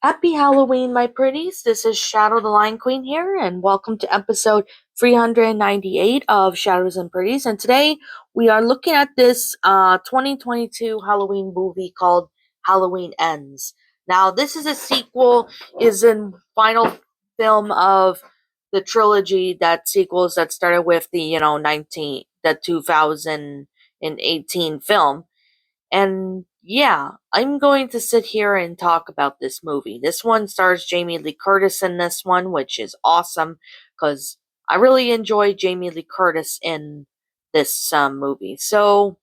Happy Halloween, my pretties. This is Shadow the Lion Queen here, and welcome to episode 398 of Shadows and Pretties. And today we are looking at this 2022 Halloween movie called Halloween Ends. Now, this is a sequel, is in final film of the trilogy that sequels that started with the 2018 film. And yeah, I'm going to sit here and talk about this movie. This one stars Jamie Lee Curtis in this one, which is awesome because I really enjoy Jamie Lee Curtis in this movie. So,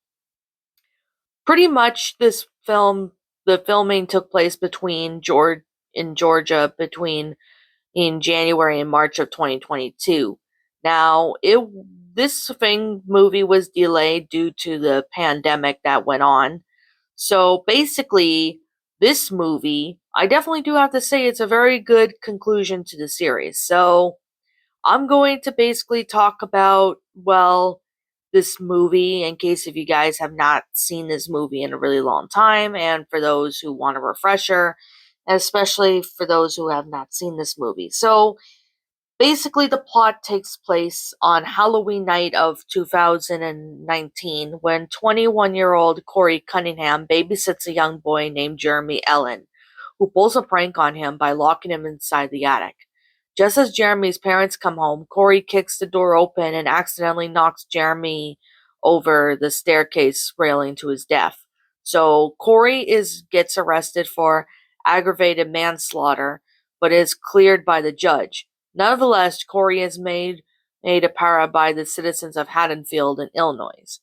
pretty much this film, the filming took place in Georgia between in January and March of 2022. Now, this movie was delayed due to the pandemic that went on. So basically, this movie, I definitely do have to say it's a very good conclusion to the series. So I'm going to basically talk about, well, this movie in case if you guys have not seen this movie in a really long time, and for those who want a refresher, especially for those who have not seen this movie. So basically, the plot takes place on Halloween night of 2019 when 21-year-old Corey Cunningham babysits a young boy named Jeremy Ellen, who pulls a prank on him by locking him inside the attic. Just as Jeremy's parents come home, Corey kicks the door open and accidentally knocks Jeremy over the staircase railing to his death. So Corey gets arrested for aggravated manslaughter, but is cleared by the judge. Nevertheless, Corey is made a para by the citizens of Haddonfield in Illinois.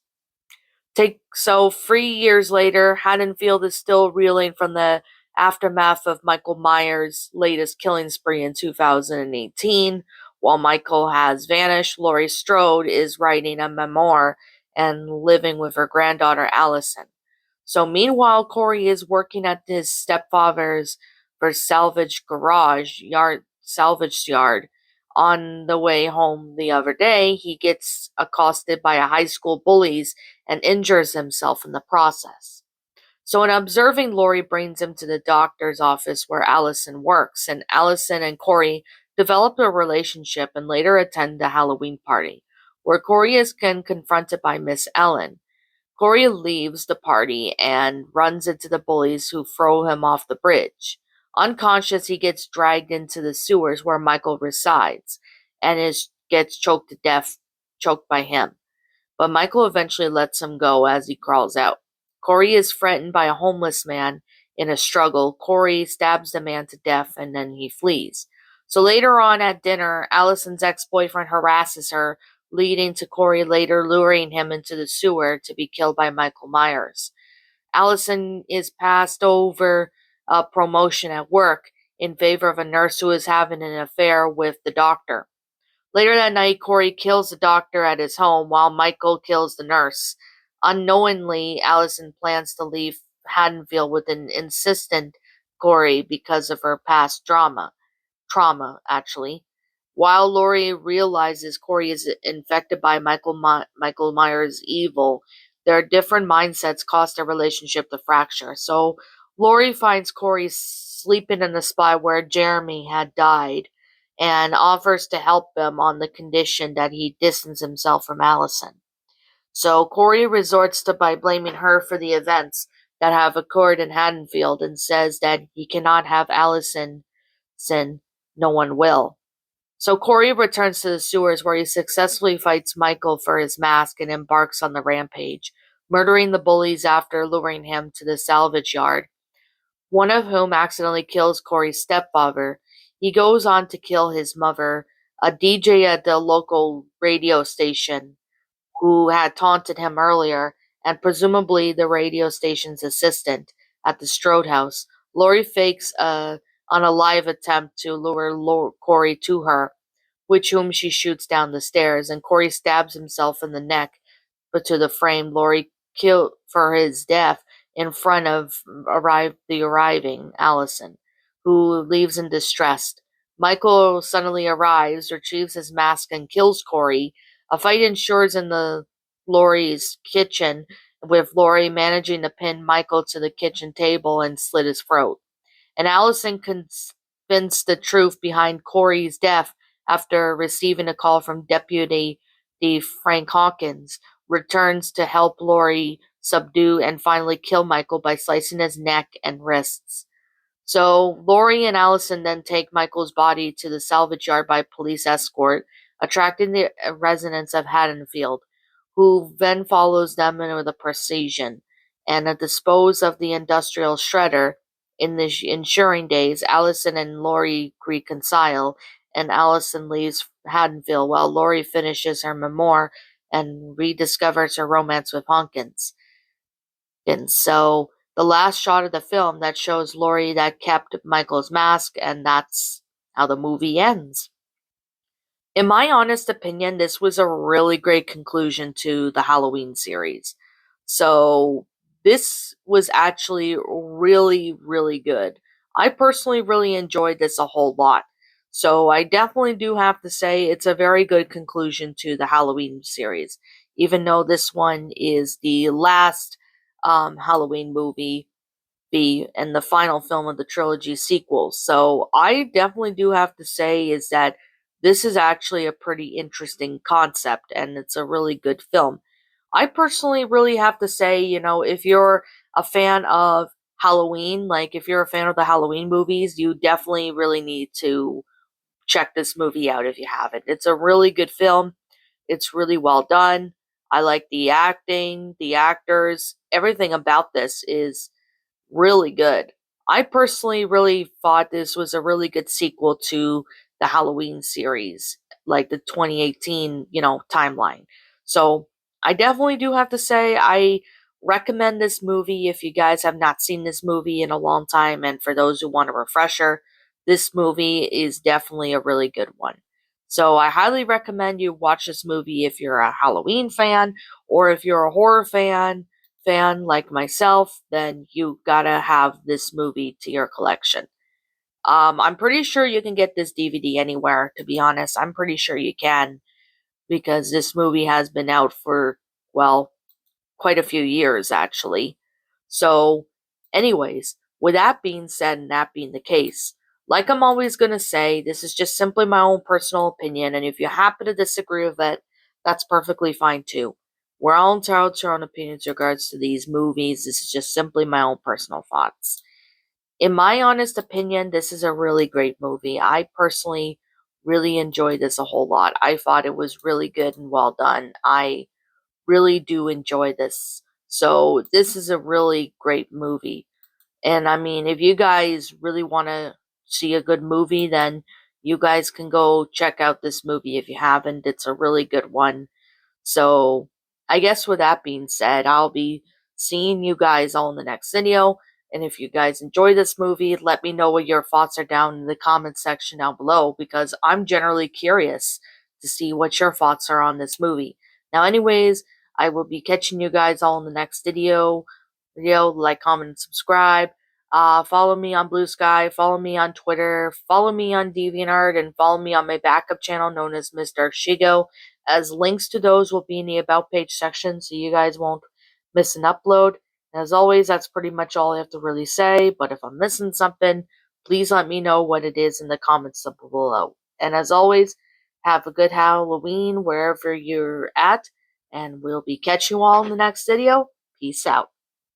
3 years later, Haddonfield is still reeling from the aftermath of Michael Myers' latest killing spree in 2018. While Michael has vanished, Laurie Strode is writing a memoir and living with her granddaughter Allison. So meanwhile, Corey is working at his stepfather's for salvage yard. On the way home the other day, he gets accosted by a high school bullies and injures himself in the process. So an observing Laurie brings him to the doctor's office where Allison works, and Allison and Corey develop a relationship and later attend the Halloween party, where Corey is confronted by Miss Ellen. Corey leaves the party and runs into the bullies who throw him off the bridge. Unconscious, he gets dragged into the sewers where Michael resides and gets choked to death, choked by him. But Michael eventually lets him go as he crawls out. Corey is threatened by a homeless man in a struggle. Corey stabs the man to death and then he flees. So later on at dinner, Allison's ex-boyfriend harasses her, leading to Corey later luring him into the sewer to be killed by Michael Myers. Allison is passed over a promotion at work in favor of a nurse who is having an affair with the doctor. Later that night, Corey kills the doctor at his home while Michael kills the nurse. Unknowingly, Allison plans to leave Haddonfield with an insistent Corey because of her past trauma, actually. While Laurie realizes Corey is infected by Michael Myers' evil, their different mindsets cause their relationship to fracture. So Laurie finds Corey sleeping in the spot where Jeremy had died and offers to help him on the condition that he distance himself from Allison. So Corey resorts to by blaming her for the events that have occurred in Haddonfield and says that he cannot have Allison sin, no one will. So Corey returns to the sewers where he successfully fights Michael for his mask and embarks on the rampage, murdering the bullies after luring him to the salvage yard, one of whom accidentally kills Corey's stepfather. He goes on to kill his mother, a DJ at the local radio station who had taunted him earlier, and presumably the radio station's assistant at the Strode house. Laurie fakes on a live attempt to lure Corey to her, which whom she shoots down the stairs, and Corey stabs himself in the neck but to the frame Laurie killed for his death in front of the arriving Allison, who leaves in distress. Michael suddenly arrives, retrieves his mask, and kills Corey. A fight ensures in the Laurie's kitchen, with Laurie managing to pin Michael to the kitchen table and slit his throat. and Allison convinced the truth behind Corey's death after receiving a call from Deputy Frank Hawkins, returns to help Laurie subdue and finally kill Michael by slicing his neck and wrists. So Laurie and Allison then take Michael's body to the salvage yard by police escort, attracting the residents of Haddonfield, who then follows them with a precision. And dispose of the industrial shredder. In the ensuing days, Allison and Laurie reconcile, and Allison leaves Haddonfield while Laurie finishes her memoir and rediscovers her romance with Hawkins. And so the last shot of the film that shows Laurie that kept Michael's mask, and that's how the movie ends. In my honest opinion, this was a really great conclusion to the Halloween series. So this was actually really, really good. I personally really enjoyed this a whole lot. So I definitely do have to say it's a very good conclusion to the Halloween series, even though this one is the last Halloween movie be and the final film of the trilogy sequel. So I definitely do have to say is that this is actually a pretty interesting concept and it's a really good film. I personally really have to say, if you're a fan of Halloween, like if you're a fan of the Halloween movies, you definitely really need to check this movie out if you haven't. It's a really good film. It's really well done. I like the acting, the actors, everything about this is really good. I personally really thought this was a really good sequel to the Halloween series, like the 2018, timeline. So I definitely do have to say I recommend this movie if you guys have not seen this movie in a long time, and for those who want a refresher, this movie is definitely a really good one. So I highly recommend you watch this movie if you're a Halloween fan or if you're a horror fan like myself, then you gotta have this movie to your collection. I'm pretty sure you can get this DVD anywhere, to be honest. I'm pretty sure you can, because this movie has been out for, well, quite a few years, actually. So, anyways, with that being said and that being the case, like I'm always going to say, this is just simply my own personal opinion, and if you happen to disagree with it, that's perfectly fine too. We're all entitled to our own opinions in regards to these movies. This is just simply my own personal thoughts. In my honest opinion, this is a really great movie. I personally really enjoyed this a whole lot. I thought it was really good and well done. I really do enjoy this. So this is a really great movie. And I mean, if you guys really want to see a good movie, then you guys can go check out this movie if you haven't. It's a really good one. So I guess with that being said, I'll be seeing you guys all in the next video. And if you guys enjoy this movie, let me know what your thoughts are down in the comment section down below, because I'm generally curious to see what your thoughts are on this movie. Now, anyways, I will be catching you guys all in the next video. Like, comment, and subscribe. Follow me on Blue Sky, follow me on Twitter, follow me on DeviantArt, and follow me on my backup channel known as Mr. Shigo, as links to those will be in the About page section so you guys won't miss an upload. And as always, that's pretty much all I have to really say, but if I'm missing something, please let me know what it is in the comments below. And as always, have a good Halloween wherever you're at, and we'll be catching you all in the next video. Peace out.